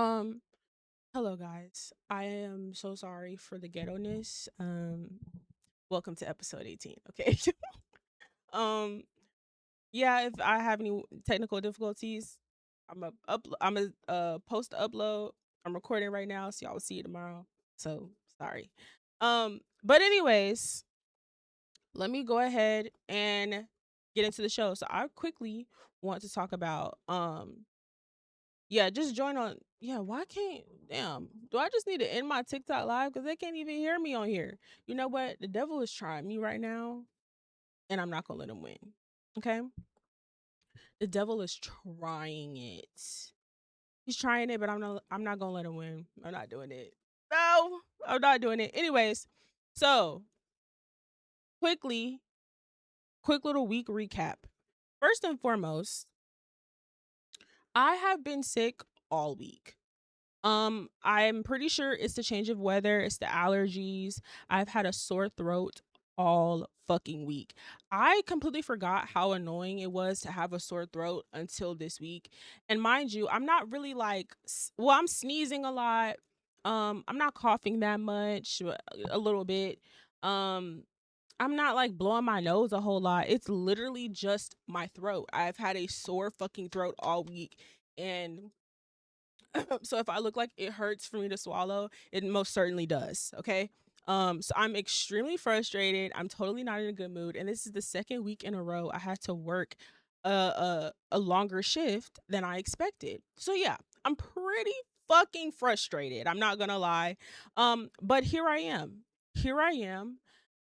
Um, Hello guys. I am so sorry for the ghetto-ness. Welcome to episode 18. Okay. um, yeah, if I have any technical difficulties, I'm a post upload. I'm recording right now, so y'all will see it tomorrow. So sorry. But anyways, let me go ahead and get into the show. So I quickly want to talk about yeah, just join on. Yeah, why can't damn? Do I just need to end my TikTok live because they can't even hear me on here? You know what? The devil is trying me right now, and I'm not gonna let him win. Okay, the devil is trying it. He's trying it, but I'm not gonna let him win. I'm not doing it. No, I'm not doing it. Anyways, so quickly, quick little week recap. First and foremost, I have been sick all week. I'm pretty sure it's the change of weather, it's the allergies. I've had a sore throat all fucking week. I completely forgot how annoying it was to have a sore throat until this week. And mind you, I'm not really like well, I'm sneezing a lot. I'm not coughing that much, a little bit. Um I'm not like blowing my nose a whole lot. It's literally just my throat. I've had a sore fucking throat all week, and so if I look like it hurts for me to swallow, it most certainly does. Okay. So I'm extremely frustrated. I'm totally not in a good mood. And this is the second week in a row I had to work a longer shift than I expected. So yeah, I'm pretty fucking frustrated. I'm not gonna lie. But here I am. Here I am.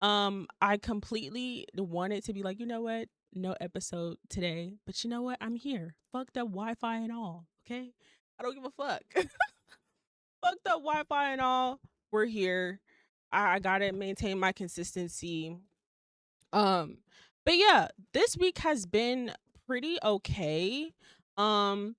I completely wanted to be like, you know what? No episode today. But you know what? I'm here. Fucked up Wi-Fi and all. Okay. I don't give a fuck. Fucked up Wi-Fi and all. We're here. I gotta maintain my consistency. Um, but yeah, this week has been pretty okay. Um,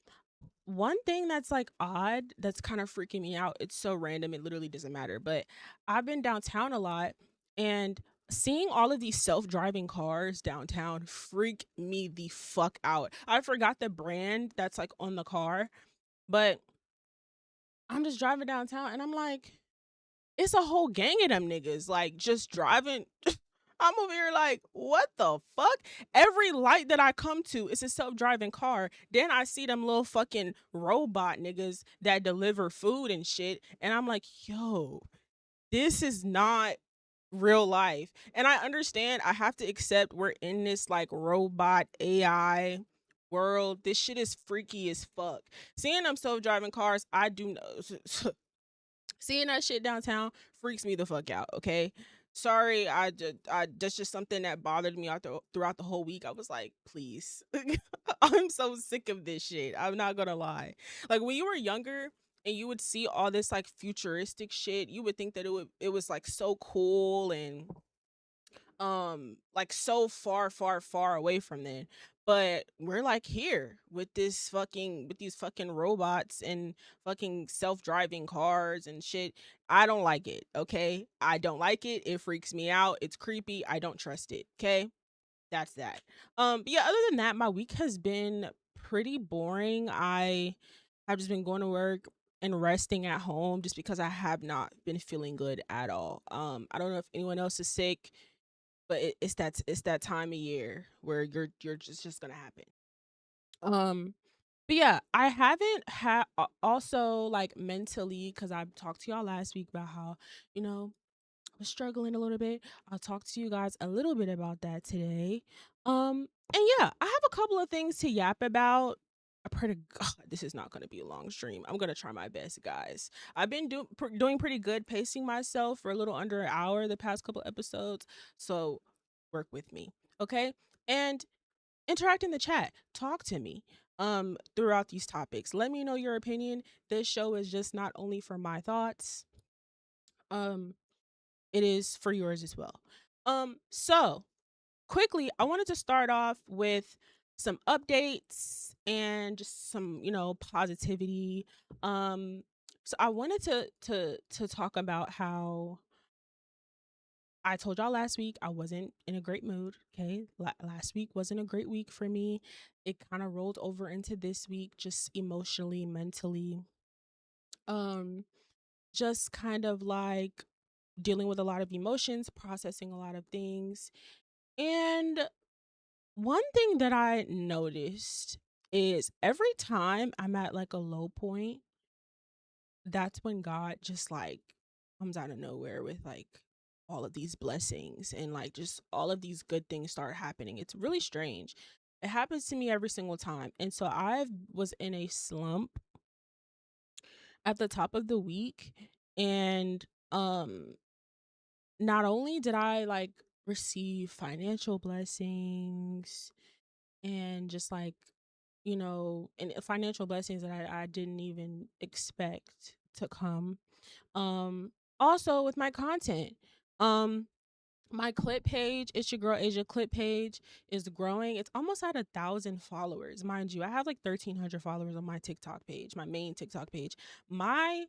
One thing that's like odd, that's kind of freaking me out. It's so random, it literally doesn't matter. But I've been downtown a lot, and seeing all of these self-driving cars downtown freak me the fuck out. I forgot the brand that's like on the car, but I'm just driving downtown and I'm like, it's a whole gang of them niggas, like just driving. I'm over here like, what the fuck? Every light that I come to is a self-driving car. Then I see them little fucking robot niggas that deliver food and shit. And I'm like, yo, this is not real life. And I understand I have to accept we're in this like robot AI world. This shit is freaky as fuck. Seeing them self-driving cars, I do know. Seeing that shit downtown freaks me the fuck out. Okay, sorry, I that's just something that bothered me throughout the whole week. I was like, please, I'm so sick of this shit. I'm not gonna lie. Like when you were younger and you would see all this like futuristic shit, you would think that it was like so cool and like so far away from then. But we're like here with these fucking robots and fucking self-driving cars and shit. I don't like it. Okay, I don't like it. It freaks me out. It's creepy. I don't trust it. Okay, that's that. But yeah, other than that, my week has been pretty boring. I've just been going to work and resting at home just because I have not been feeling good at all. I don't know if anyone else is sick, but it's that time of year where you're just gonna happen. Um, but yeah, I haven't had also like mentally, because I talked to y'all last week about how you know I was struggling a little bit. I'll talk to you guys a little bit about that today. And yeah, I have a couple of things to yap about. I pray to God this is not going to be a long stream. I'm going to try my best, guys. I've been doing pretty good pacing myself for a little under an hour the past couple episodes. So work with me, okay? And interact in the chat. Talk to me throughout these topics. Let me know your opinion. This show is just not only for my thoughts. Um it is for yours as well. So quickly, I wanted to start off with some updates and just some, positivity. Um, so I wanted to talk about how I told y'all last week I wasn't in a great mood. Okay, last week wasn't a great week for me. It kind of rolled over into this week, just emotionally, mentally. Um, just kind of like dealing with a lot of emotions, processing a lot of things. And one thing that I noticed is every time I'm at like a low point, that's when God just like comes out of nowhere with like all of these blessings and like just all of these good things start happening. It's really strange. It happens to me every single time. And so I was in a slump at the top of the week, and not only did I like receive financial blessings and just like, and financial blessings that I didn't even expect to come. Um, Also with my content, um, my clip page, it's your girl Asia clip page is growing. It's almost at 1,000 followers, mind you. I have like 1,300 followers on my TikTok page, my main TikTok page. My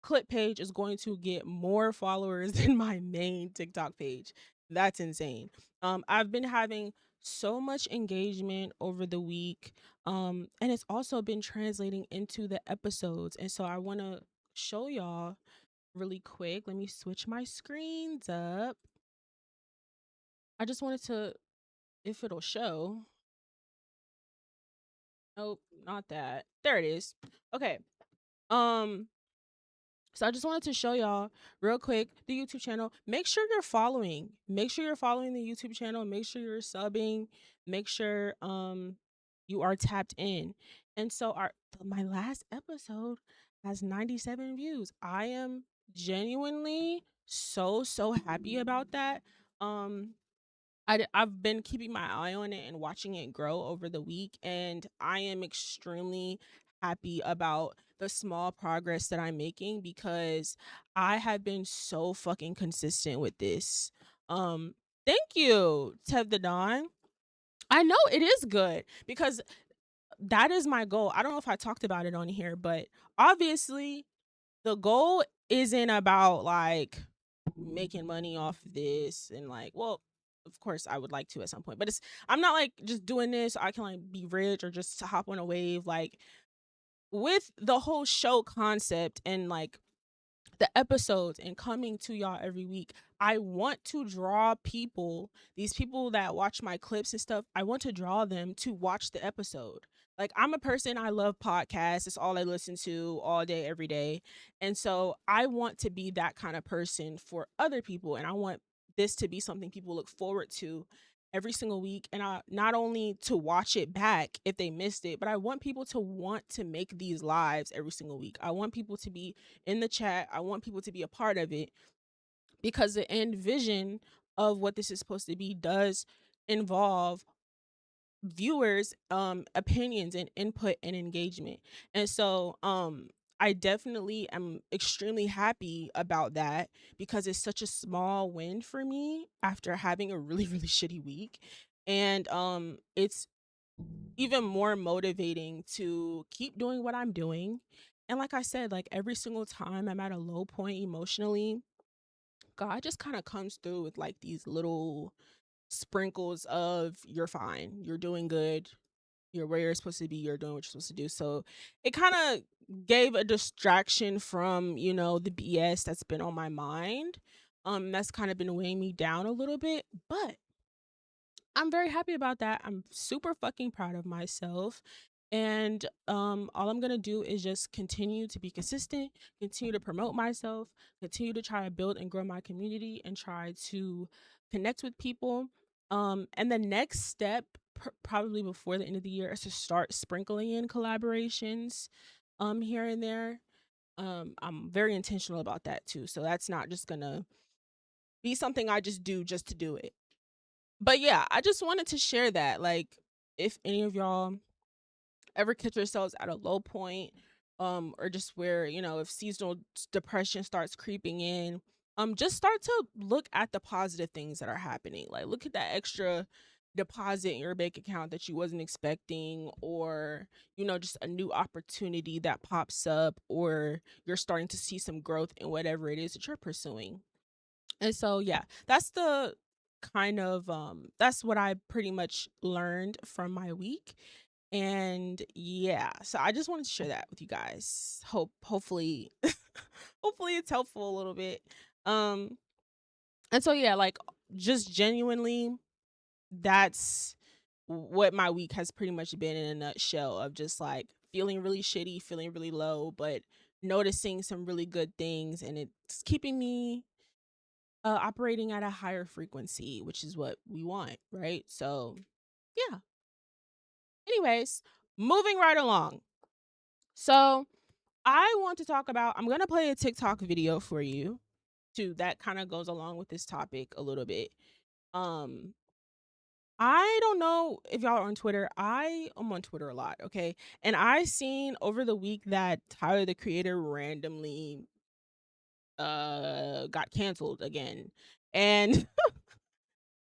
clip page is going to get more followers than my main TikTok page. That's insane. I've been having so much engagement over the week. And it's also been translating into the episodes. And so I want to show y'all really quick. Let me switch my screens up. I just wanted to, if it'll show. Nope, not that. There it is. Okay. Um, So I just wanted to show y'all real quick the YouTube channel. Make sure you're following. Make sure you're following the YouTube channel. Make sure you're subbing. Make sure you are tapped in. And so my last episode has 97 views. I am genuinely so happy about that. Um I've been keeping my eye on it and watching it grow over the week, and I am extremely happy about the small progress that I'm making because I have been so fucking consistent with this. Um, Thank you, Tev the Don. I know it is good because that is my goal. I don't know if I talked about it on here, but obviously the goal isn't about like making money off this and like, well, of course I would like to at some point, but I'm not like just doing this so I can like be rich or just to hop on a wave. Like with the whole show concept and like the episodes and coming to y'all every week, I want to draw people, these people that watch my clips and stuff, I want to draw them to watch the episode. Like I'm a person, I love podcasts. It's all I listen to all day, every day. And so I want to be that kind of person for other people. And I want this to be something people look forward to every single week. And I not only to watch it back if they missed it, but I want people to want to make these lives every single week. I want people to be in the chat. I want people to be a part of it because the end vision of what this is supposed to be does involve viewers opinions and input and engagement. And so I definitely am extremely happy about that because it's such a small win for me after having a really shitty week. And it's even more motivating to keep doing what I'm doing. And like I said, like every single time I'm at a low point emotionally, God just kind of comes through with like these little sprinkles of you're fine, you're doing good, you're where you're supposed to be, you're doing what you're supposed to do. So it kind of gave a distraction from, the BS that's been on my mind. That's kind of been weighing me down a little bit, but I'm very happy about that. I'm super fucking proud of myself. And all I'm going to do is just continue to be consistent, continue to promote myself, continue to try to build and grow my community and try to connect with people. And the next step probably before the end of the year is to start sprinkling in collaborations here and there. I'm very intentional about that too. So that's not just going to be something I just do just to do it. But yeah, I just wanted to share that. Like, if any of y'all ever catch yourselves at a low point, or just where, if seasonal depression starts creeping in, just start to look at the positive things that are happening. Like, look at that extra deposit in your bank account that you wasn't expecting, or, just a new opportunity that pops up, or you're starting to see some growth in whatever it is that you're pursuing. And so yeah, that's the kind of that's what I pretty much learned from my week. And yeah, so I just wanted to share that with you guys. Hopefully hopefully it's helpful a little bit. Um and so yeah, like just genuinely that's what my week has pretty much been in a nutshell, of just like feeling really shitty, feeling really low, but noticing some really good things, and it's keeping me operating at a higher frequency, which is what we want, right? So, yeah. Anyways, moving right along. So, I want to talk about, I'm going to play a TikTok video for you too that kind of goes along with this topic a little bit. Um I don't know if y'all are on Twitter. I am on Twitter a lot, okay? And I seen over the week that Tyler the Creator randomly got canceled again. And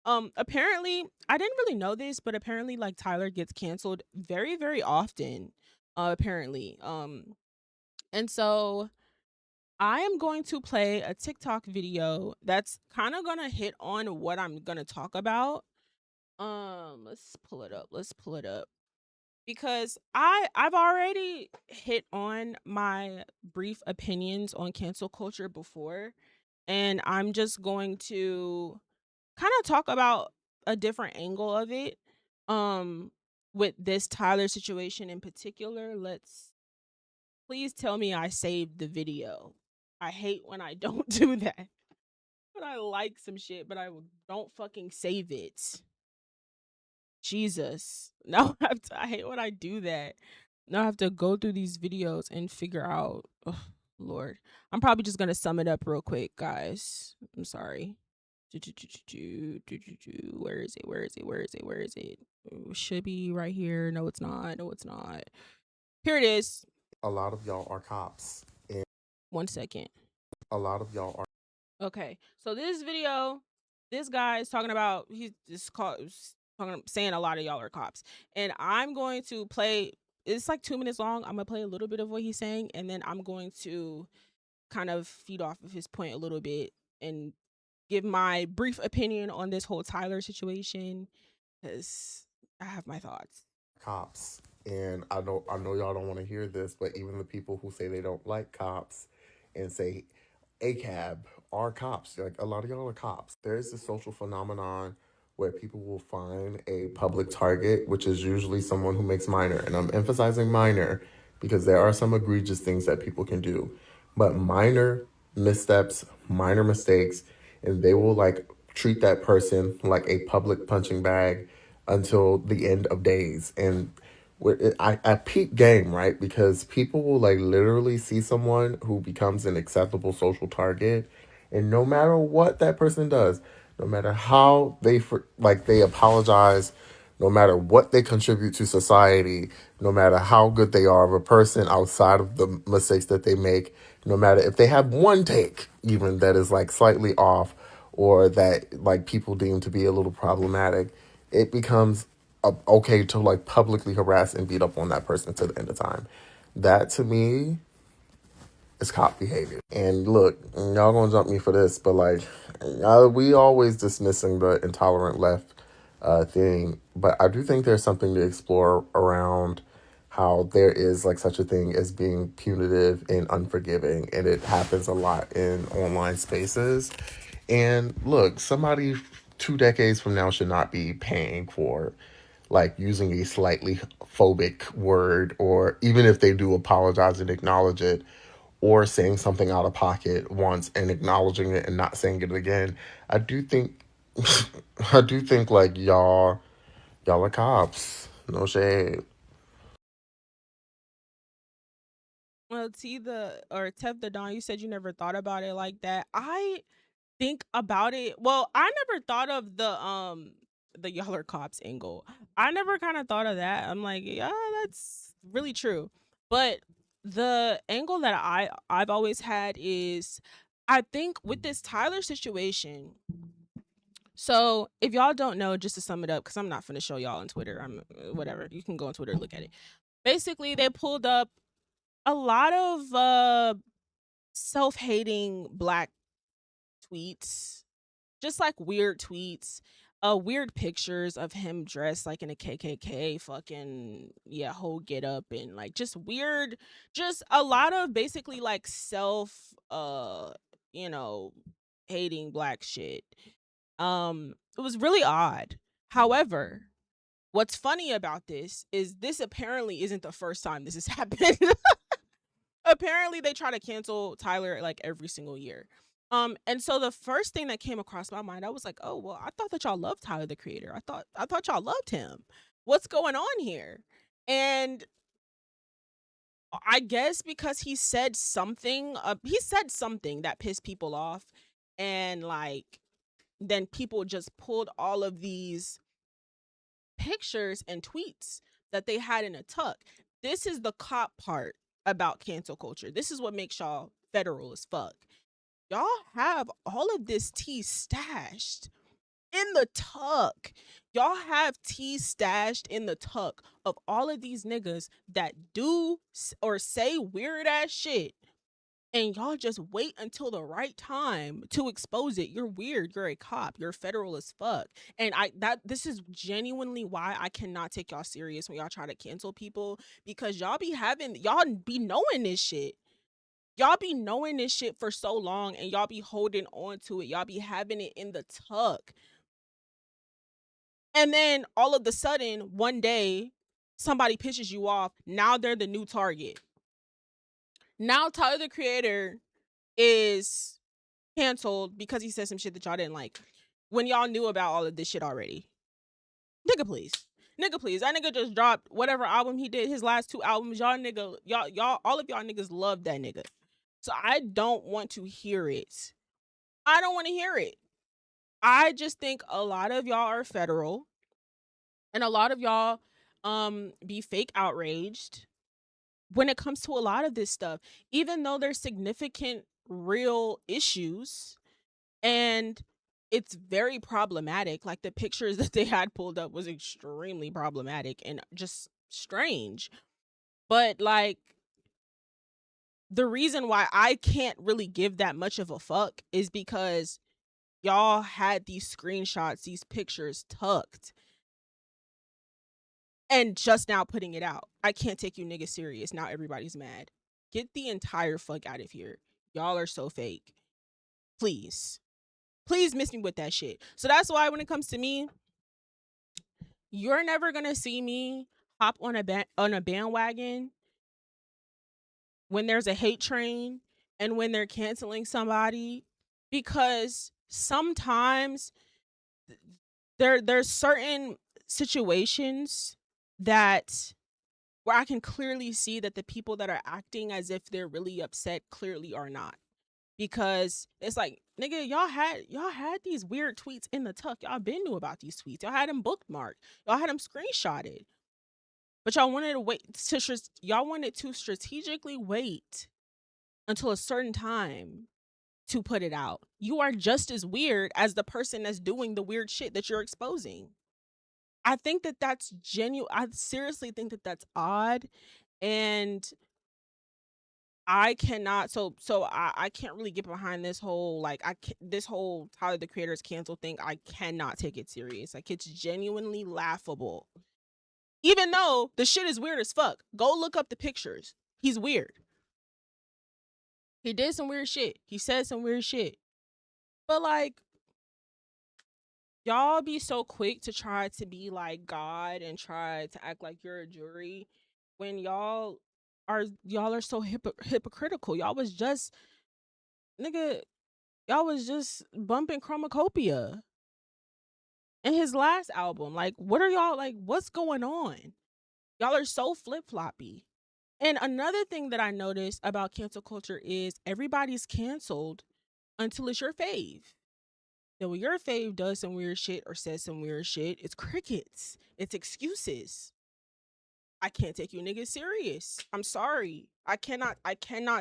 apparently I didn't really know this, but apparently like Tyler gets canceled very very often, apparently. And so I am going to play a TikTok video that's kind of going to hit on what I'm going to talk about. Let's pull it up. Let's pull it up. Because I've already hit on my brief opinions on cancel culture before, and I'm just going to kind of talk about a different angle of it um with this Tyler situation in particular. Let's Please tell me I saved the video. I hate when I don't do that. But I like some shit, but I don't fucking save it. Jesus. Now I hate when I do that. Now I have to go through these videos and figure out. Ugh, Lord. I'm probably just gonna sum it up real quick, guys. I'm sorry. Where is it? Where is it? Where is it? Where is it? Should be right here. No, it's not. No, it's not. Here it is. A lot of y'all are cops, and 1 second. a lot of y'all are Okay, so this video, this guy is talking about, he's just saying a lot of y'all are cops, and I'm going to play. It's like 2 minutes long. I'm gonna play a little bit of what he's saying, and then I'm going to kind of feed off of his point a little bit and give my brief opinion on this whole Tyler situation, because I have my thoughts. cops. And I know y'all don't want to hear this, but even the people who say they don't like cops and say ACAB are cops. Like a lot of y'all are cops. There is this social phenomenon where people will find a public target, which is usually someone who makes minor. And I'm emphasizing minor because there are some egregious things that people can do. But minor missteps, minor mistakes, and they will like treat that person like a public punching bag until the end of days. And I peak game, right? Because people will like literally see someone who becomes an acceptable social target, and no matter what that person does, no matter how like they apologize, no matter what they contribute to society, no matter how good they are of a person outside of the mistakes that they make, no matter if they have one take even that is like slightly off or that like people deem to be a little problematic, it becomes okay to like publicly harass and beat up on that person to the end of time. That to me is cop behavior. And look, y'all gonna jump me for this, but like, we always dismissing the intolerant left thing, but I do think there's something to explore around how there is like such a thing as being punitive and unforgiving, and it happens a lot in online spaces. And look, somebody 2 decades from now should not be paying for like using a slightly phobic word, or even if they do apologize and acknowledge it, or saying something out of pocket once and acknowledging it and not saying it again. I do think I do think like y'all are cops. No shade. Well, T the or Tev the Don, you said you never thought about it like that. I think about it. Well, I never thought of the y'all are cops angle. I never kind of thought of that. I'm like, yeah, that's really true. But the angle that I've always had is, I think with this Tyler situation. So if y'all don't know, just to sum it up, because I'm not gonna show y'all on Twitter. I'm whatever. You can go on Twitter and look at it. Basically, they pulled up a lot of self-hating black tweets, just like weird tweets. weird pictures of him dressed like in a KKK fucking yeah whole get up and like just weird, just a lot of basically like self you know hating black shit. It was really odd. However, what's funny about this is this apparently isn't the first time this has happened. Apparently they try to cancel Tyler like every single year. And so the first thing that came across my mind, I was like, "Oh, well, I thought that y'all loved Tyler the Creator. I thought y'all loved him. What's going on here?" And I guess because he said something that pissed people off, and like then people just pulled all of these pictures and tweets that they had in a tuck. This is the cop part about cancel culture. This is what makes y'all federal as fuck. Y'all have all of this tea stashed in the tuck. Y'all have tea stashed in the tuck of all of these niggas that do or say weird ass shit, and y'all just wait until the right time to expose it. You're weird. You're a cop. You're federal as fuck. And this is genuinely why I cannot take y'all serious when y'all try to cancel people, because y'all be knowing this shit. Y'all be knowing this shit for so long and y'all be holding on to it. Y'all be having it in the tuck. And then all of the sudden, one day, somebody pisses you off. Now they're the new target. Now Tyler the Creator is canceled because he said some shit that y'all didn't like when y'all knew about all of this shit already. Nigga, please. Nigga, please. That nigga just dropped whatever album he did, his last two albums. Y'all, all of y'all niggas love that nigga. So I don't want to hear it. I don't want to hear it. I just think a lot of y'all are federal and a lot of y'all be fake outraged when it comes to a lot of this stuff, even though there's significant real issues and it's very problematic. Like the pictures that they had pulled up was extremely problematic and just strange. But like the reason why I can't really give that much of a fuck is because y'all had these screenshots, these pictures tucked and just now putting it out. I can't take you niggas serious. Now everybody's mad. Get the entire fuck out of here. Y'all are so fake. Please. Please miss me with that shit. So that's why when it comes to me, you're never gonna see me hop on a bandwagon when there's a hate train and when they're canceling somebody, because sometimes there's certain situations that where I can clearly see that the people that are acting as if they're really upset clearly are not. Because it's like, nigga, y'all had these weird tweets in the tuck. Y'all been knew about these tweets. Y'all had them bookmarked. Y'all had them screenshotted. But y'all wanted to strategically wait until a certain time to put it out. You are just as weird as the person that's doing the weird shit that you're exposing. I think that that's genuine. I seriously think that that's odd, and I cannot. I can't really get behind this whole this whole Tyler the Creator's cancel thing. I cannot take it serious. Like it's genuinely laughable. Even though the shit is weird as fuck. Go look up the pictures. He's weird. He did some weird shit. He said some weird shit. But like y'all be so quick to try to be like God and try to act like you're a jury when y'all are so hypocritical. Nigga, y'all was just bumping Chromacopia in his last album. Like, what are y'all like? What's going on? Y'all are so flip floppy. And another thing that I noticed about cancel culture is everybody's canceled until it's your fave. Then when your fave does some weird shit or says some weird shit, it's crickets. It's excuses. I can't take you niggas serious. I'm sorry. I cannot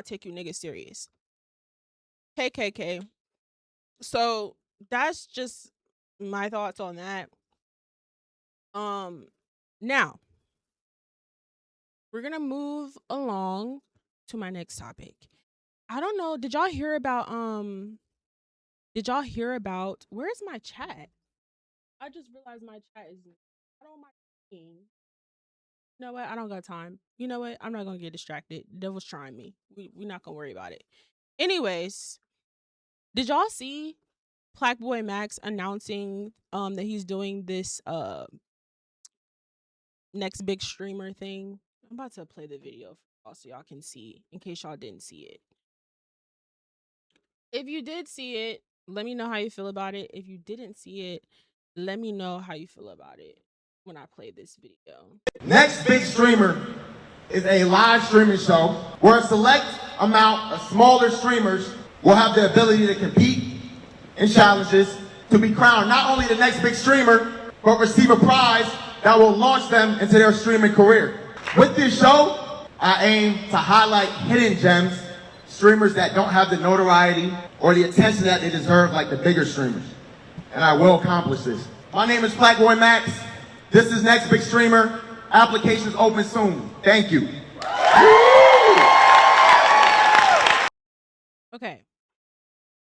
take you niggas serious. KKK. So that's just my thoughts on that. Um Now we're gonna move along to my next topic. I don't know, did y'all hear about where's my chat? I just realized my chat is not on my screen. You know what? I don't got time. You know what? I'm not gonna get distracted. The devil's trying me. We're not gonna worry about it. Anyways, did y'all see PlaqueboyMax announcing that he's doing this next big streamer thing? I'm about to play the video for y'all so y'all can see in case y'all didn't see it. If you did see it, let me know how you feel about it. If you didn't see it, let me know how you feel about it when I play this video. Next big streamer is a live streaming show where a select amount of smaller streamers will have the ability to compete in challenges to be crowned not only the next big streamer, but receive a prize that will launch them into their streaming career. With this show, I aim to highlight hidden gems, streamers that don't have the notoriety or the attention that they deserve like the bigger streamers. And I will accomplish this. My name is PlaqueboyMax. This is Next Big Streamer. Applications open soon. Thank you. Okay.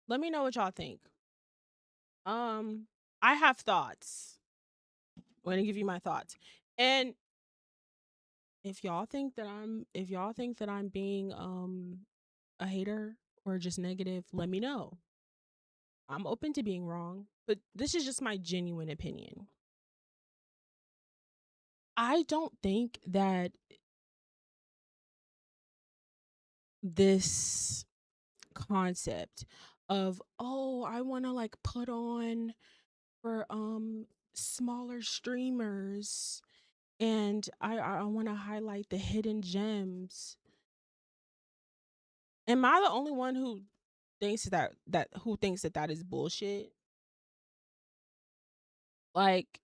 Let me know what y'all think. I have thoughts. I'm gonna give you my thoughts. And if y'all think that I'm being a hater or just negative, let me know. I'm open to being wrong, but this is just my genuine opinion. I don't think that this concept of, oh, I want to like put on for smaller streamers and I want to highlight the hidden gems. Am I the only one who thinks that is bullshit? Like,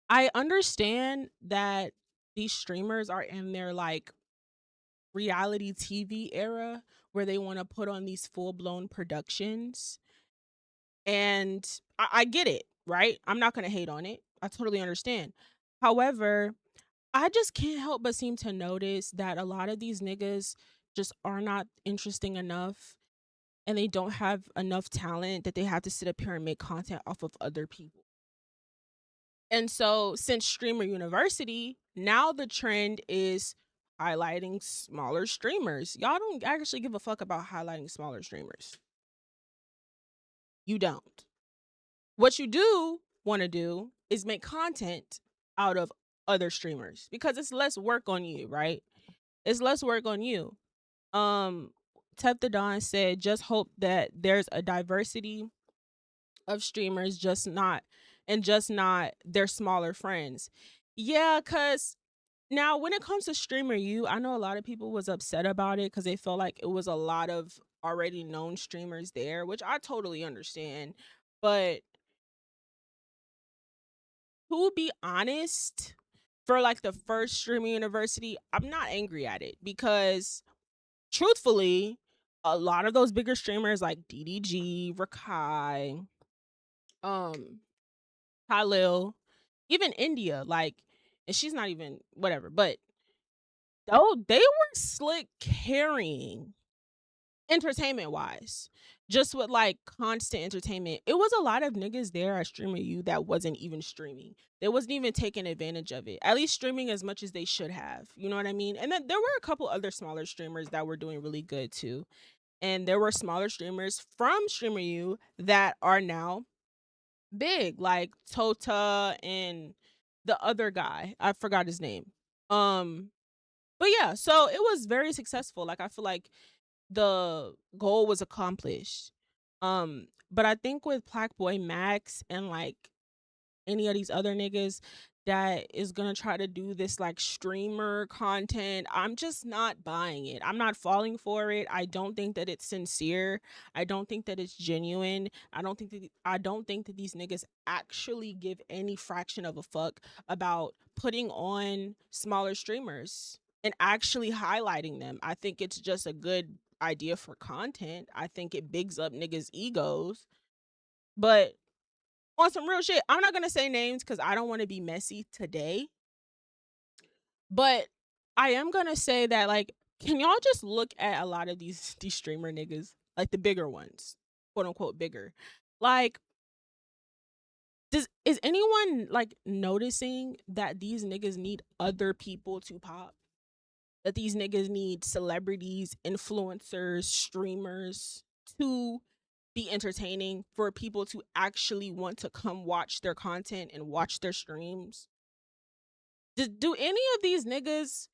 I understand that these streamers are in their like reality TV era where they want to put on these full-blown productions, and I get it, right? I'm not going to hate on it. I totally understand. However, I just can't help but seem to notice that a lot of these niggas just are not interesting enough, and they don't have enough talent that they have to sit up here and make content off of other people. And so, since Streamer University, now the trend is highlighting smaller streamers. Y'all don't actually give a fuck about highlighting smaller streamers. You don't. What you do want to do is make content out of other streamers because it's less work on you, right? It's less work on you. Um Tef the Don said, just hope that there's a diversity of streamers, just not their smaller friends. Yeah, cuz now when it comes to Streamer U, I know a lot of people was upset about it cuz they felt like it was a lot of already known streamers there, which I totally understand. But to be honest, for like the first Streamer University, I'm not angry at it because truthfully, a lot of those bigger streamers like DDG, Rakai, um, Khalil, even India, like, and she's not even whatever, but though they were slick carrying entertainment wise, just with like constant entertainment. It was a lot of niggas there at Streamer U that wasn't even streaming. They wasn't even taking advantage of it. At least streaming as much as they should have. You know what I mean? And then there were a couple other smaller streamers that were doing really good too. And there were smaller streamers from Streamer U that are now big, like Tota and the other guy. I forgot his name. Um, but yeah, so it was very successful. Like I feel like the goal was accomplished. But I think with PlaqueboyMax and like any of these other niggas that is gonna try to do this like streamer content, I'm just not buying it. I'm not falling for it. I don't think that it's sincere. I don't think that it's genuine. I don't think that these niggas actually give any fraction of a fuck about putting on smaller streamers and actually highlighting them. I think it's just a good idea for content. I think it bigs up niggas' egos. But on some real shit, I'm not gonna say names because I don't want to be messy today. But I am gonna say that, like, can y'all just look at a lot of these streamer niggas, like the bigger ones, quote unquote bigger. Like, does is anyone like noticing that these niggas need other people to pop? That these niggas need celebrities, influencers, streamers to be entertaining for people to actually want to come watch their content and watch their streams? Do any of these niggas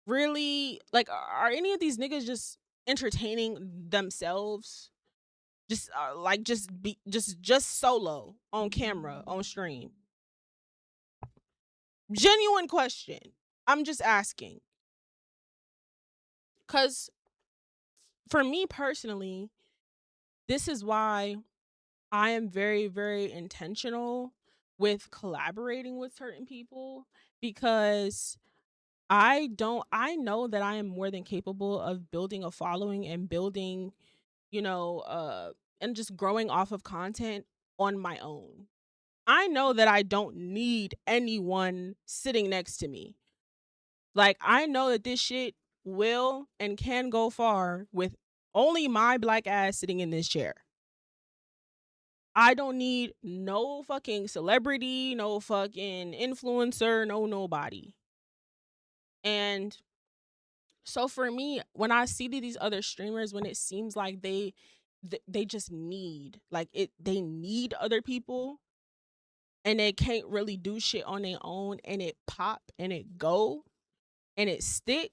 really like are any of these niggas just entertaining themselves? Just like just solo on camera on stream. Genuine question. I'm just asking. Cuz for me personally, this is why I am very, very intentional with collaborating with certain people because I know that I am more than capable of building a following and building, you know, and just growing off of content on my own. I know that I don't need anyone sitting next to me. Like I know that this shit will and can go far with only my black ass sitting in this chair. I don't need no fucking celebrity, no fucking influencer, no nobody. And so for me, when I see these other streamers, when it seems like they just need like it, they need other people, and they can't really do shit on their own, and it pop and it go and it stick.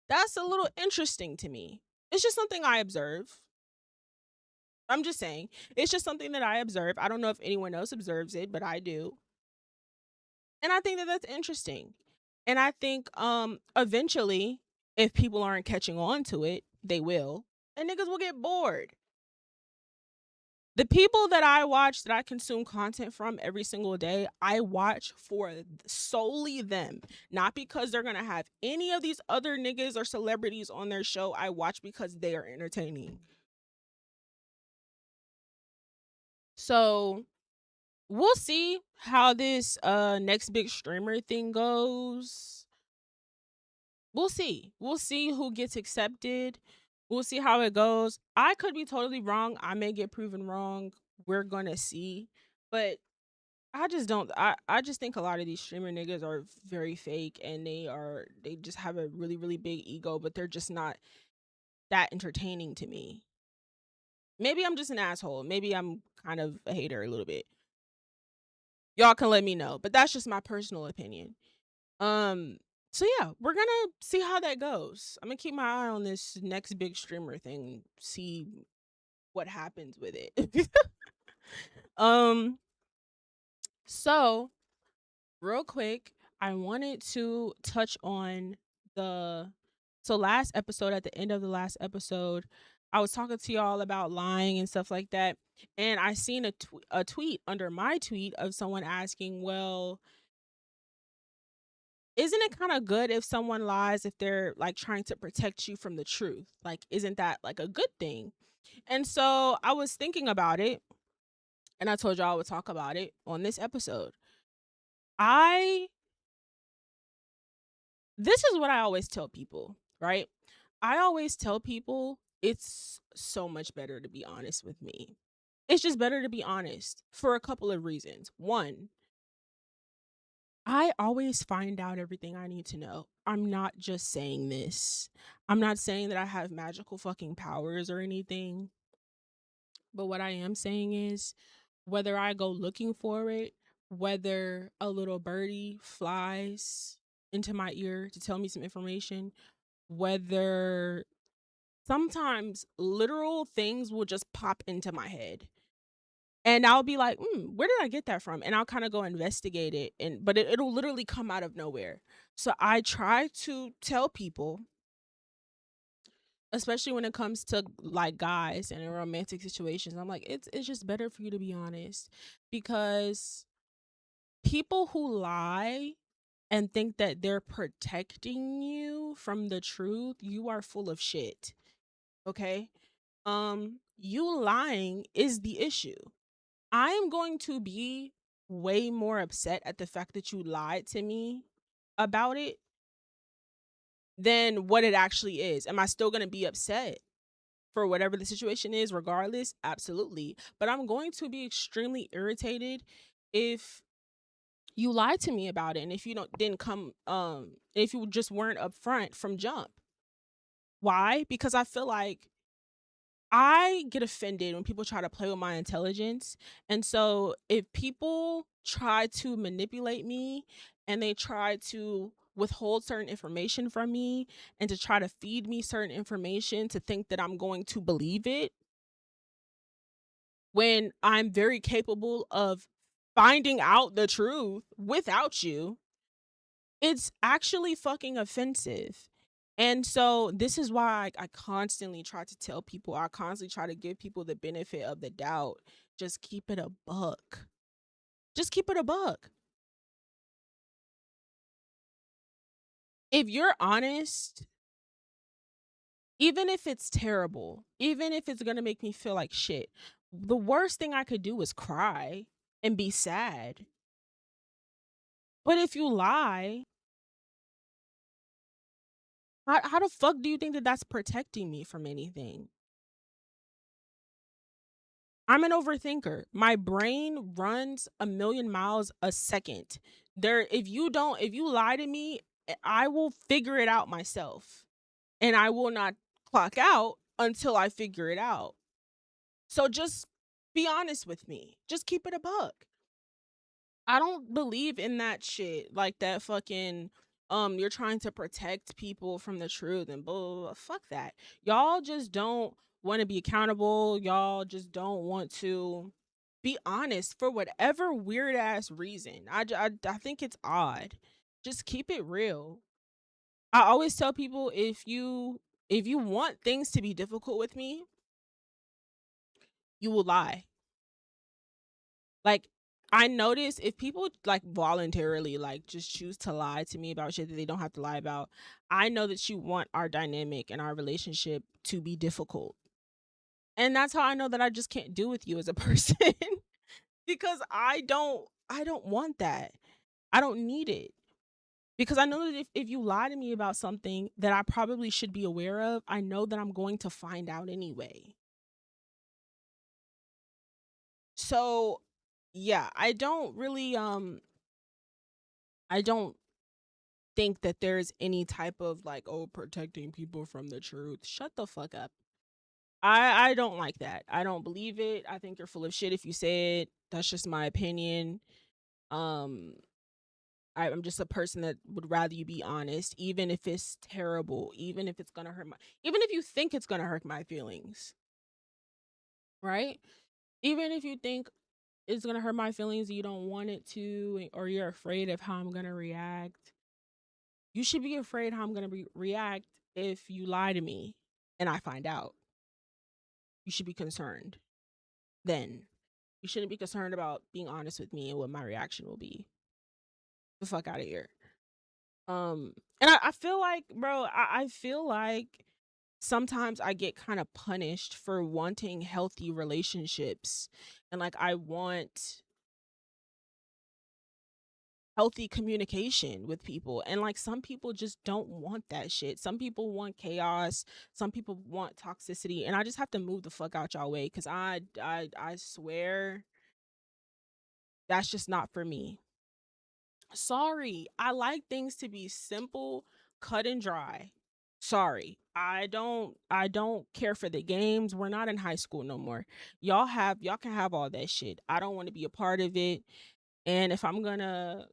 That's a little interesting to me. It's just something I observe. I'm just saying, it's just something that I observe. I don't know if anyone else observes it, but I do. And I think that that's interesting. And I think eventually if people aren't catching on to it, they will. And niggas will get bored. The people that I watch, that I consume content from every single day, I watch for solely them. Not because they're gonna have any of these other niggas or celebrities on their show. I watch because they are entertaining. So we'll see how this next big streamer thing goes. We'll see. We'll see who gets accepted. We'll see how it goes. I could be totally wrong. I may get proven wrong. We're gonna see. But I just don't I just think a lot of these streamer niggas are very fake, and they just have a really, really big ego, but they're just not that entertaining to me. Maybe I'm just an asshole. Maybe I'm kind of a hater a little bit. Y'all can let me know, but that's just my personal opinion. Um, so yeah, we're gonna see how that goes. I'm gonna keep my eye on this next big streamer thing, see what happens with it. um, so real quick, I wanted to touch on the last episode. At the end of the last episode, I was talking to y'all about lying and stuff like that, and I seen a tweet under my tweet of someone asking, well, isn't it kind of good if someone lies if they're like trying to protect you from the truth? Like, isn't that like a good thing? And so I was thinking about it, and I told y'all I would talk about it on this episode. I This is what I always tell people, right? I always tell people it's so much better to be honest with me. It's just better to be honest for a couple of reasons. One, I always find out everything I need to know. I'm not just saying this. I'm not saying that I have magical fucking powers or anything. But what I am saying is whether I go looking for it, whether a little birdie flies into my ear to tell me some information, whether sometimes literal things will just pop into my head. And I'll be like, where did I get that from? And I'll kind of go investigate it. But it'll literally come out of nowhere. So I try to tell people, especially when it comes to like guys and in romantic situations, I'm like, it's just better for you to be honest. Because people who lie and think that they're protecting you from the truth, you are full of shit. Okay? You lying is the issue. I am going to be way more upset at the fact that you lied to me about it than what it actually is. Am I still going to be upset? for whatever the situation is, regardless, absolutely. But I'm going to be extremely irritated if you lied to me about it, and if you didn't come if you just weren't upfront from jump. Why? Because I feel like I get offended when people try to play with my intelligence. And so if people try to manipulate me and they try to withhold certain information from me and to try to feed me certain information to think that I'm going to believe it when I'm very capable of finding out the truth without you, it's actually fucking offensive. And so this is why I constantly try to tell people, I constantly try to give people the benefit of the doubt. Just keep it a buck. Just keep it a buck. If you're honest, even if it's terrible, even if it's going to make me feel like shit, the worst thing I could do is cry and be sad. But if you lie, how the fuck do you think that that's protecting me from anything? I'm an overthinker. My brain runs a million miles a second. If you lie to me, I will figure it out myself. And I will not clock out until I figure it out. So just be honest with me. Just keep it a buck. I don't believe in that shit. Like that fucking you're trying to protect people from the truth and blah, blah, blah. Fuck that. Y'all just don't want to be accountable. Y'all just don't want to be honest for whatever weird ass reason. I think it's odd. Just keep it real. I always tell people if you want things to be difficult with me, you will lie. Like, I notice if people like voluntarily like just choose to lie to me about shit that they don't have to lie about, I know that you want our dynamic and our relationship to be difficult. And that's how I know that I just can't do with you as a person because I don't want that. I don't need it. Because I know that if you lie to me about something that I probably should be aware of, I know that I'm going to find out anyway. So, yeah, I don't think that there's any type of like, oh, protecting people from the truth. Shut the fuck up. I don't like that. I don't believe it. I think you're full of shit if you say it. That's just my opinion. Um I'm just a person that would rather you be honest, even if it's terrible, even if it's gonna hurt my even if you think it's gonna hurt my feelings, right? Even if you think it's gonna hurt my feelings, you don't want it to, or you're afraid of how I'm gonna react. You should be afraid how I'm gonna react if you lie to me and I find out. You should be concerned. Then you shouldn't be concerned about being honest with me and what my reaction will be. The fuck out of here. And I feel like, bro, I feel like sometimes I get kind of punished for wanting healthy relationships. And like I want healthy communication with people. And like some people just don't want that shit. Some people want chaos. Some people want toxicity. And I just have to move the fuck out y'all way because I swear that's just not for me. Sorry. I like things to be simple, cut and dry. Sorry. I don't care for the games. We're not in high school no more. Y'all can have all that shit. I don't want to be a part of it. And if I'm going to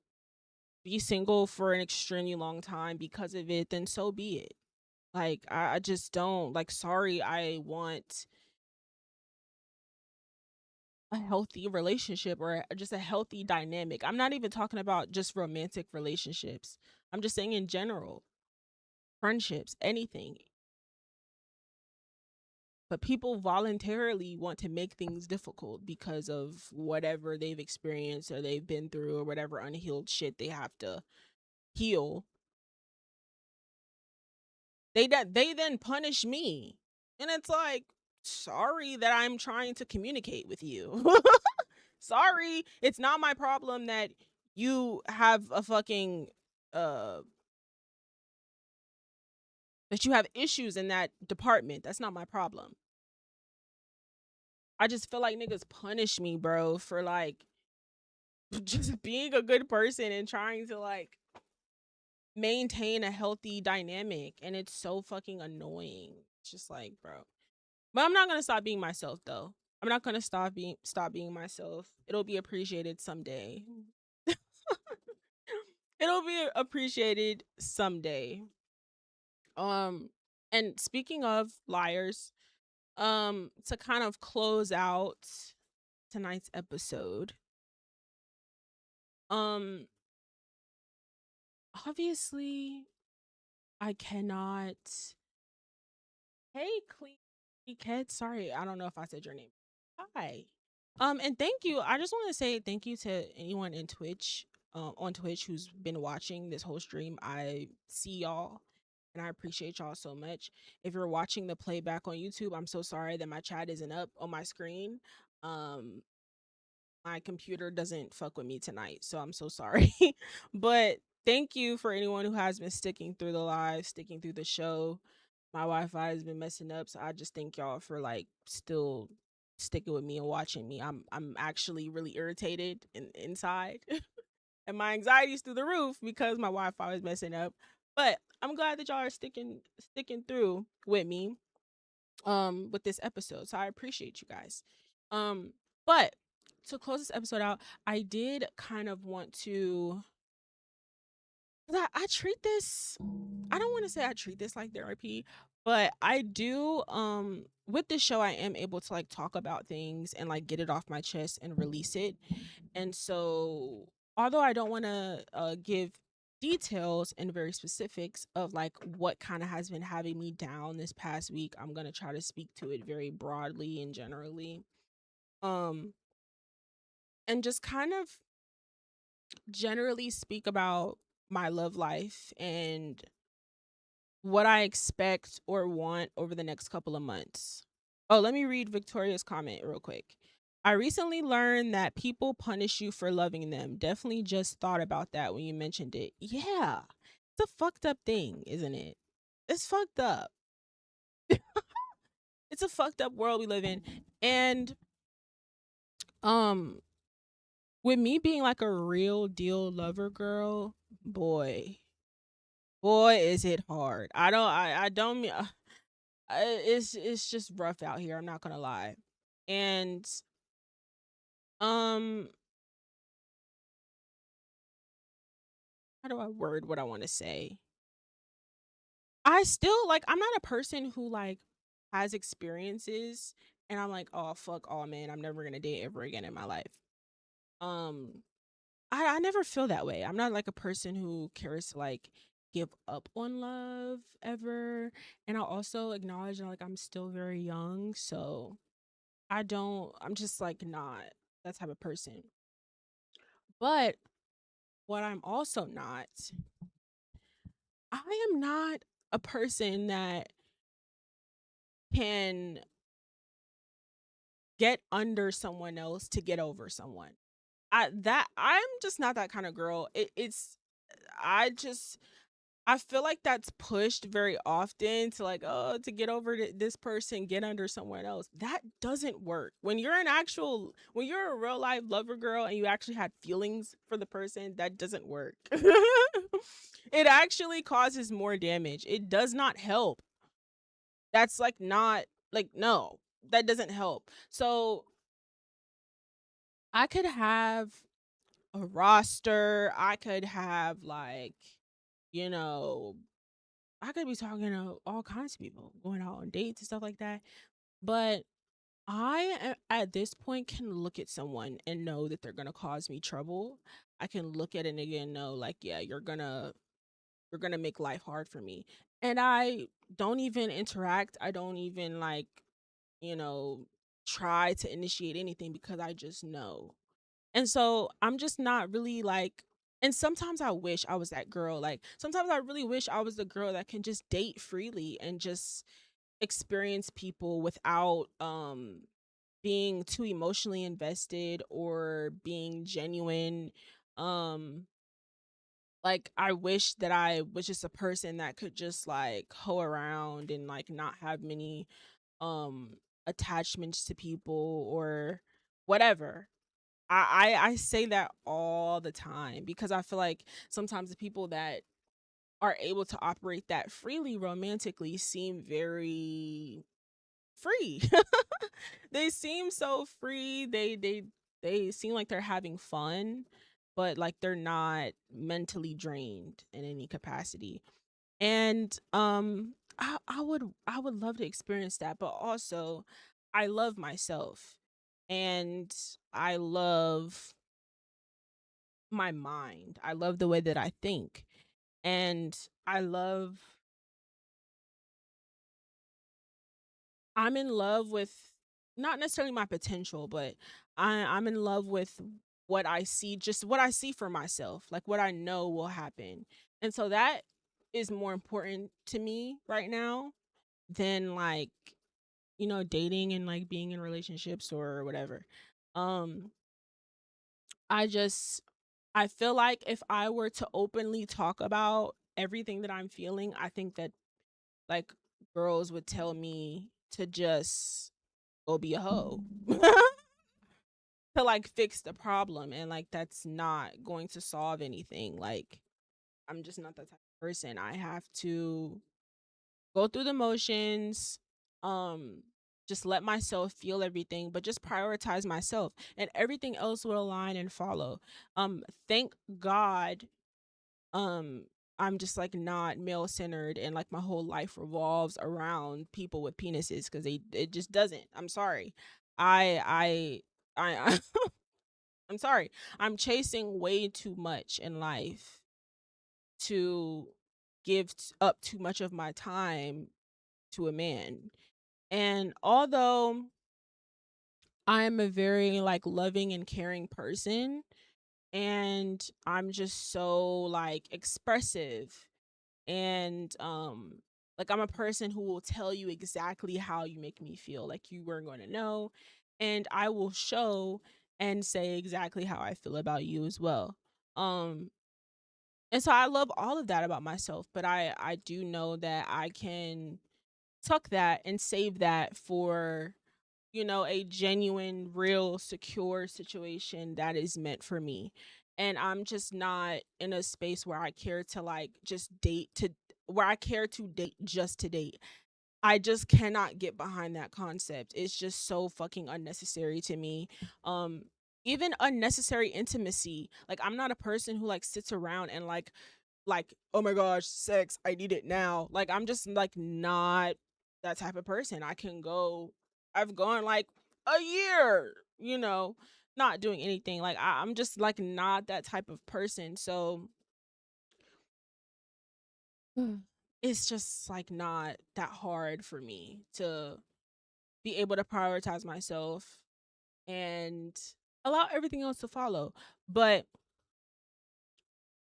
be single for an extremely long time because of it, then so be it. Like I just don't like sorry, I want a healthy relationship or just a healthy dynamic. I'm not even talking about just romantic relationships. I'm just saying in general, friendships, anything. But people voluntarily want to make things difficult because of whatever they've experienced or they've been through or whatever unhealed shit they have to heal. They then punish me. And it's like, sorry that I'm trying to communicate with you. Sorry, it's not my problem that you have a fucking uh that you have issues in that department. That's not my problem. I just feel like niggas punish me, bro, for like just being a good person and trying to like maintain a healthy dynamic, and it's so fucking annoying. It's just like, bro. But I'm not gonna stop being myself though. I'm not gonna stop being myself. It'll be appreciated someday. It'll be appreciated someday. Um and speaking of liars, to kind of close out tonight's episode, um obviously I cannot. Hey, Clee Ked. Sorry, I don't know if I said your name. Hi. And thank you. I just want to say thank you to anyone in Twitch, on Twitch who's been watching this whole stream. I see y'all, and I appreciate y'all so much. If you're watching the playback on YouTube, I'm so sorry that my chat isn't up on my screen. Um, my computer doesn't fuck with me tonight, so I'm so sorry. But thank you for anyone who has been sticking through the live, sticking through the show. My Wi-Fi has been messing up, so I just thank y'all for like still sticking with me and watching me. I'm actually really irritated inside, and my anxiety's through the roof because my Wi-Fi is messing up. But I'm glad that y'all are sticking through with me with this episode. So I appreciate you guys. Um but to close this episode out, I did kind of want to, I treat this, I don't want to say I treat this like therapy, but I do, with this show I am able to like talk about things and like get it off my chest and release it. And so although I don't want to give details and very specifics of like what kind of has been having me down this past week, I'm going to try to speak to it very broadly and generally. Um and just kind of generally speak about my love life and what I expect or want over the next couple of months. Oh, let me read Victoria's comment real quick. I recently learned that people punish you for loving them. Definitely just thought about that when you mentioned it. Yeah. It's a fucked up thing, isn't it? It's fucked up. It's a fucked up world we live in. And um with me being like a real deal lover girl, boy, boy is it hard. I don't mean it's just rough out here, I'm not gonna lie. And um how do I word what I want to say? I still like, I'm not a person who like has experiences and I'm like, oh fuck all, man, I'm never gonna date ever again in my life. um I never feel that way. I'm not like a person who cares to like give up on love ever. And I also acknowledge that like I'm still very young, so I'm just like not that type of person. But what I'm also not, I am not a person that can get under someone else to get over someone. I'm just not that kind of girl. I just I feel like that's pushed very often to like, oh, to get over this person, get under someone else. That doesn't work. When you're a real life lover girl and you actually had feelings for the person, that doesn't work. It actually causes more damage. It does not help. That's like not like, no, that doesn't help. So I could have a roster. I could have like, you know, I could be talking to all kinds of people, going out on dates and stuff like that. But at this point can look at someone and know that they're gonna cause me trouble. I can look at a nigga and know like, yeah, you're gonna make life hard for me. And I don't even interact. I don't even like, you know, try to initiate anything because I just know. And so I'm just not really like, and sometimes I wish I was that girl. Like sometimes I really wish I was the girl that can just date freely and just experience people without being too emotionally invested or being genuine. Um like I wish that I was just a person that could just like hoe around and like not have many um attachments to people or whatever. I say that all the time because I feel like sometimes the people that are able to operate that freely romantically seem very free. They seem so free. They seem like they're having fun, but like they're not mentally drained in any capacity. And I would love to experience that, but also I love myself and I love my mind. I love the way that I think. And I love I'm in love with not necessarily my potential, but I'm in love with what I see, just what I see for myself, like what I know will happen. And so that is more important to me right now than like, dating and like being in relationships or whatever. Um I just I feel like if I were to openly talk about everything that I'm feeling, I think that like girls would tell me to just go be a hoe. To like fix the problem, and like that's not going to solve anything. Like I'm just not that type of person. I have to go through the motions, um just let myself feel everything, but just prioritize myself and everything else will align and follow. Thank God, um I'm just like not male centered and like my whole life revolves around people with penises because it just doesn't. I'm sorry. I I'm sorry. I'm chasing way too much in life to up too much of my time to a man. And although I'm a very like loving and caring person and I'm just so like expressive and like I'm a person who will tell you exactly how you make me feel like you weren't going to know, and I will show and say exactly how I feel about you as well. um and so I love all of that about myself, but I do know that I can tuck that and save that for, a genuine, real, secure situation that is meant for me. And I'm just not in a space where I care to like just date to where I care to date just to date. I just cannot get behind that concept. It's just so fucking unnecessary to me. Um Even unnecessary intimacy. Like I'm not a person who like sits around and like, oh my gosh, sex, I need it now. Like I'm just like not that type of person. I've gone like a year, not doing anything. Like I'm just like not that type of person. So Mm. It's just like not that hard for me to be able to prioritize myself and allow everything else to follow. But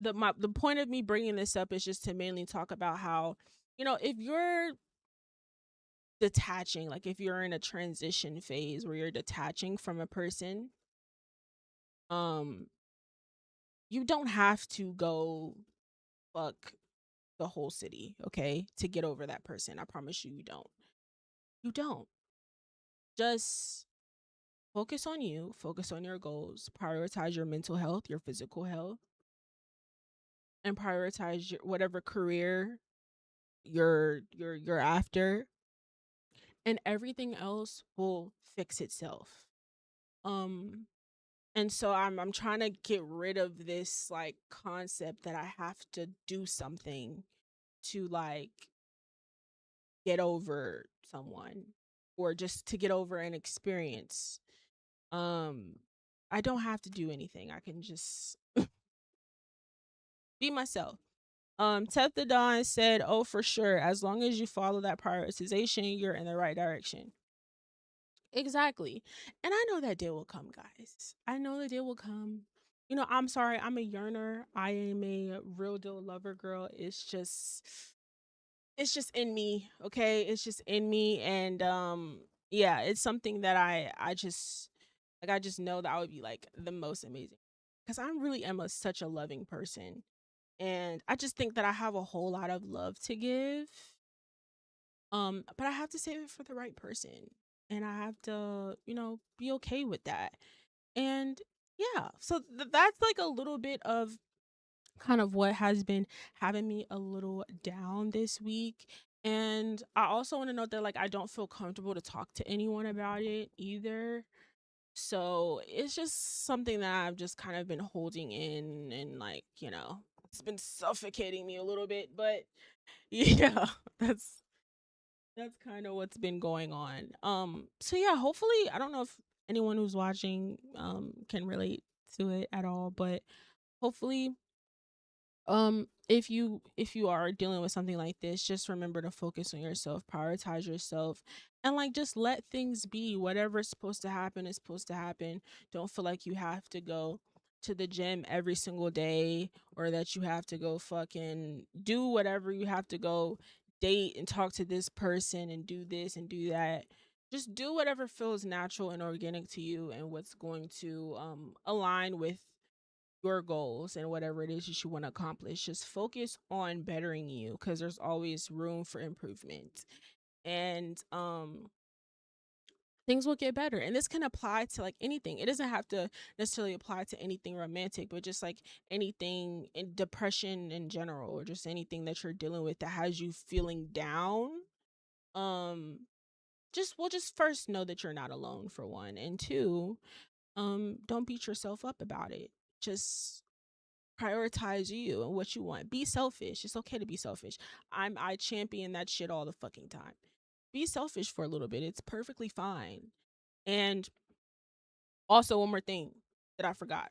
the point of me bringing this up is just to mainly talk about how, if you're detaching, like if you're in a transition phase where you're detaching from a person, um you don't have to go fuck the whole city, okay, to get over that person. I promise you, you don't. Just focus on you, focus on your goals, prioritize your mental health, your physical health, and prioritize your whatever career you're after, and everything else will fix itself. um and so I'm trying to get rid of this like concept that I have to do something to like get over someone or just to get over an experience. um I don't have to do anything. I can just be myself. Ted the Don said, "Oh, for sure. As long as you follow that prioritization, you're in the right direction." Exactly. And I know that day will come, guys. I know the day will come. I'm sorry. I'm a yearner. I am a real deal lover girl. It's just in me. Okay. It's just in me. And yeah, it's something that I just know that I would be like the most amazing because I really am such a loving person. And I just think that I have a whole lot of love to give. But I have to save it for the right person. and I have to, be okay with that. And yeah, so that's like a little bit of kind of what has been having me a little down this week. And I also want to note that like I don't feel comfortable to talk to anyone about it either. So it's just something that I've just kind of been holding in, and like, it's been suffocating me a little bit, but yeah, that's kind of what's been going on. So yeah, hopefully, I don't know if anyone who's watching can relate to it at all, but hopefully, if you are dealing with something like this, just remember to focus on yourself, prioritize yourself, and like just let things be. Whatever's supposed to happen is supposed to happen. Don't feel like you have to go to the gym every single day, or that you have to go fucking do whatever you have to go, date and talk to this person and do this and do that. Just do whatever feels natural and organic to you, and what's going to align with your goals and whatever it is that you want to accomplish. Just focus on bettering you, because there's always room for improvement. And things will get better. And this can apply to like anything. It doesn't have to necessarily apply to anything romantic, but just like anything in depression in general, or just anything that you're dealing with that has you feeling down. Um just first know that you're not alone, for one, and two, don't beat yourself up about it. Just prioritize you and what you want. Be selfish. It's okay to be selfish. I champion that shit all the fucking time. Be selfish for a little bit. It's perfectly fine. And also, one more thing that I forgot.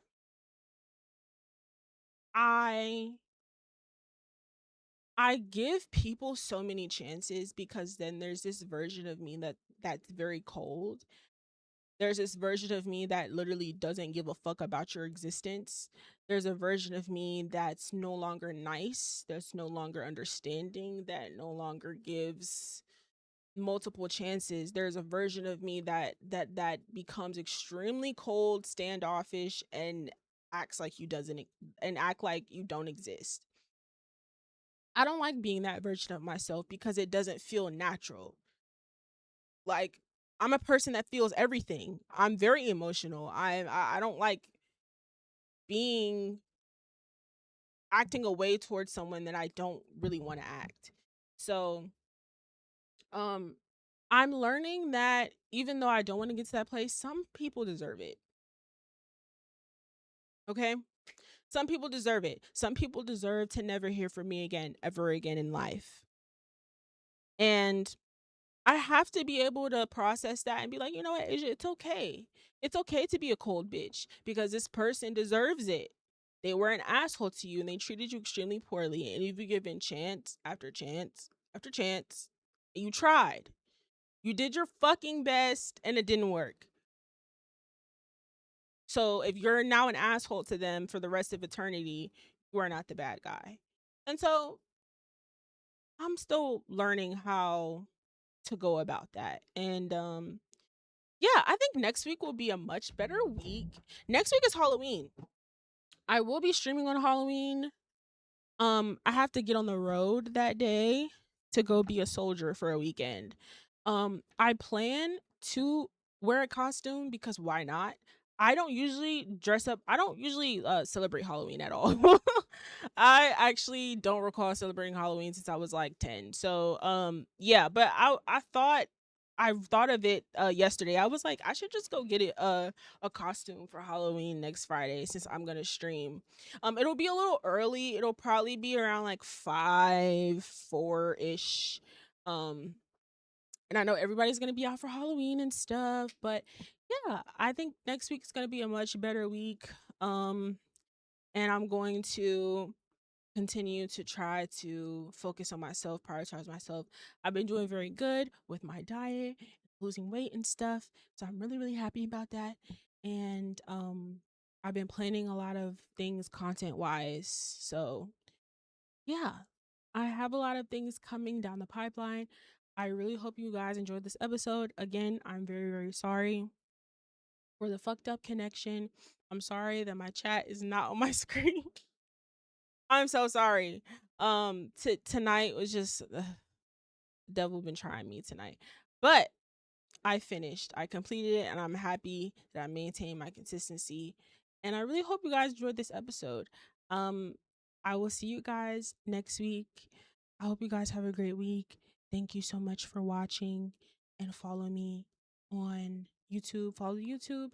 I I give people so many chances, because then there's this version of me that's very cold. There's this version of me that literally doesn't give a fuck about your existence. There's a version of me that's no longer nice, that's no longer understanding, that no longer gives multiple chances. There's a version of me that becomes extremely cold, standoffish, and acts like you doesn't and act like you don't exist. I don't like being that version of myself, because it doesn't feel natural. Like, I'm a person that feels everything. I'm very emotional. I don't like being acting away towards someone that I don't really want to act. So, um I'm learning that even though I don't want to get to that place, some people deserve it. Okay? Some people deserve it. Some people deserve to never hear from me again, ever again in life. And I have to be able to process that and be like, you know what, Asia, it's okay. It's okay to be a cold bitch, because this person deserves it. They were an asshole to you and they treated you extremely poorly. And you've been given chance after chance after chance. You tried. You did your fucking best and it didn't work. So if you're now an asshole to them for the rest of eternity, you are not the bad guy. And so I'm still learning how to go about that. And yeah, I think next week will be a much better week. Next week is Halloween. I will be streaming on Halloween. I have to get on the road that day to go be a soldier for a weekend. I plan to wear a costume, because why not? I don't usually dress up. I don't usually celebrate Halloween at all. I actually don't recall celebrating Halloween since I was like 10. So yeah, but I thought of it yesterday. I was like, I should just go get a costume for Halloween next Friday, since I'm gonna stream. It'll be a little early. It'll probably be around like 4 ish. Um, and I know everybody's gonna be out for Halloween and stuff, but yeah, I think next week's gonna be a much better week. Um, and I'm going to continue to try to focus on myself, prioritize myself. I've been doing very good with my diet, losing weight and stuff. So I'm really, really happy about that. And I've been planning a lot of things content wise. So yeah, I have a lot of things coming down the pipeline. I really hope you guys enjoyed this episode. Again, I'm very, very sorry for the fucked up connection. I'm sorry that my chat is not on my screen. I'm so sorry. Tonight was just devil been trying me tonight. But I finished. I completed it, and I'm happy that I maintained my consistency. And I really hope you guys enjoyed this episode. Um, I will see you guys next week. I hope you guys have a great week. Thank you so much for watching, and follow me on YouTube. Follow the YouTube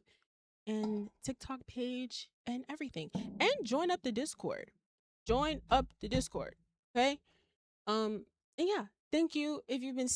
and TikTok page and everything. And join up the Discord. Join up the Discord. Okay? And yeah, thank you if you've been